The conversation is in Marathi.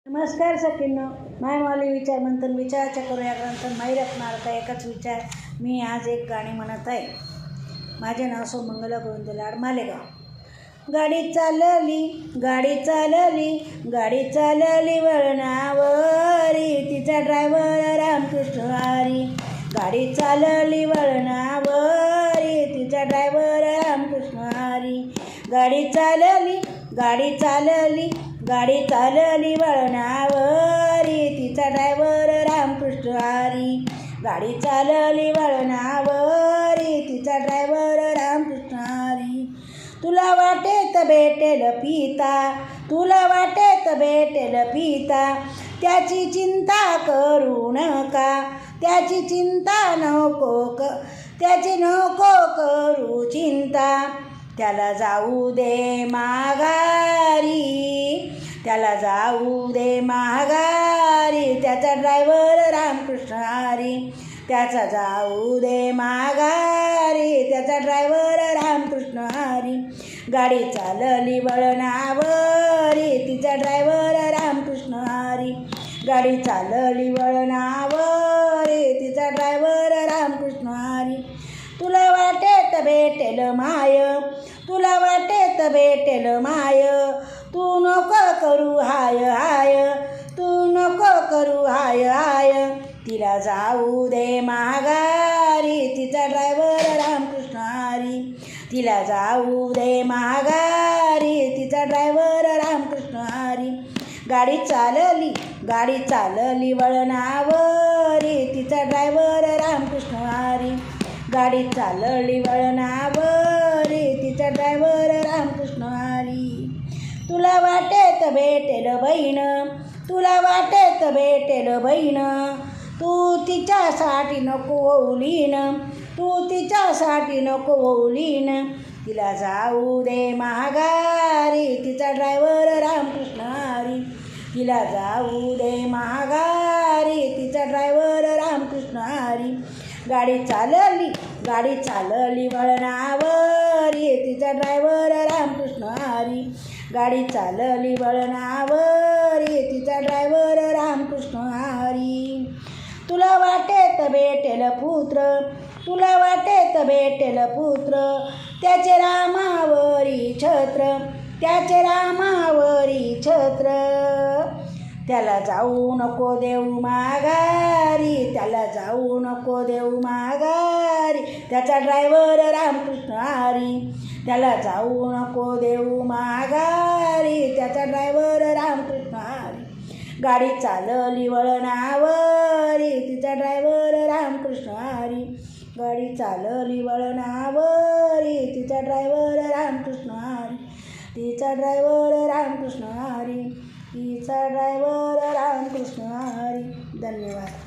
नमस्कार सखींनो, मायमाऊली विचार मंथन विचाराच्या करूया ग्रंथन माई रत्नार्थ एकच विचार. मी आज एक गाणी म्हणत आहे. माझे नाव सोमंगल गोविंद लाड मालेगाव. गाडी चालली गाडी चालली गाडी चालली वळणावरी, तिचा ड्रायव्हर रामकृष्ण हरी. गाडी चालली वळणावरी, तिचा ड्रायव्हर रामकृष्ण हरी. गाडी चालली गाडी चालली गाडी चालली वळणावरी, तिचा ड्रायव्हर रामकृष्ण हरी. गाडी चालली वळणावरी, तिचा ड्रायव्हर रामकृष्ण हरी. तुला वाटेत भेटेल पिता, तुला वाटेत भेटेल पिता, त्याची चिंता करू नका, त्याची चिंता त्याची नको करू चिंता. त्याला जाऊ दे माघारी, त्याला जाऊ दे माघारी, त्याचा ड्रायव्हर रामकृष्ण हरी. त्याचा जाऊ दे माघारी, त्याचा ड्रायव्हर रामकृष्ण हरी. गाडी चालली वळणावरी, तिचा ड्रायव्हर रामकृष्ण हरी. गाडी चालली वळणावरी, तिचा ड्रायव्हर रामकृष्ण हरी. तुला वाटेत भेटेल माय, तुला वाटेत भेटेल माय, तू नको करू हाय हाय, तू नको करू हाय हाय. तिला जाऊ दे माघारी, तिचा ड्रायव्हर रामकृष्ण हरी. तिला जाऊ दे माघारी, तिचा ड्रायव्हर रामकृष्ण हरी. गाडी चालली वळणावरी, तिचा ड्रायव्हर रामकृष्ण हरी. गाडी चालली वळणावरी, तिचा ड्रायव्हर रामकृष्ण हरी. तुला वाटेत भेटेल बहीण, तुला वाटेत भेटेल बहीण, तू तिच्यासाठी नको ओलीन, तू तिच्यासाठी नको ओलीन. तिला जाऊ दे माघारी, तिचा ड्रायव्हर रामकृष्ण हरी. तिला जाऊ दे माघारी, तिचा ड्रायव्हर रामकृष्ण हरी. गाडी चालली वळणावरी, तिचा ड्रायव्हर रामकृष्ण हरी. गाडी चालली वळणावरी, तिचा ड्रायव्हर रामकृष्ण हरी. तुला वाटेत भेटेल पुत्र, तुला वाटेत भेटेल पुत्र, त्याचे रामावरी छत्र, त्याचे रामावरी छत्र. त्याला जाऊ नको देऊ माघारी, त्याला जाऊ नको देऊ माघारी, त्याचा ड्रायव्हर रामकृष्ण हरी. त्याला जाऊ नको देऊ माघारी, त्याचा ड्रायव्हर रामकृष्ण हरी. गाडी चालली वळणावरी, तिचा ड्रायव्हर रामकृष्ण हरी. गाडी चालली वळणावरी, तिचा ड्रायव्हर रामकृष्ण हरी. तिचा ड्रायव्हर रामकृष्ण हरी. तिचा ड्रायव्हर रामकृष्ण हरी. धन्यवाद.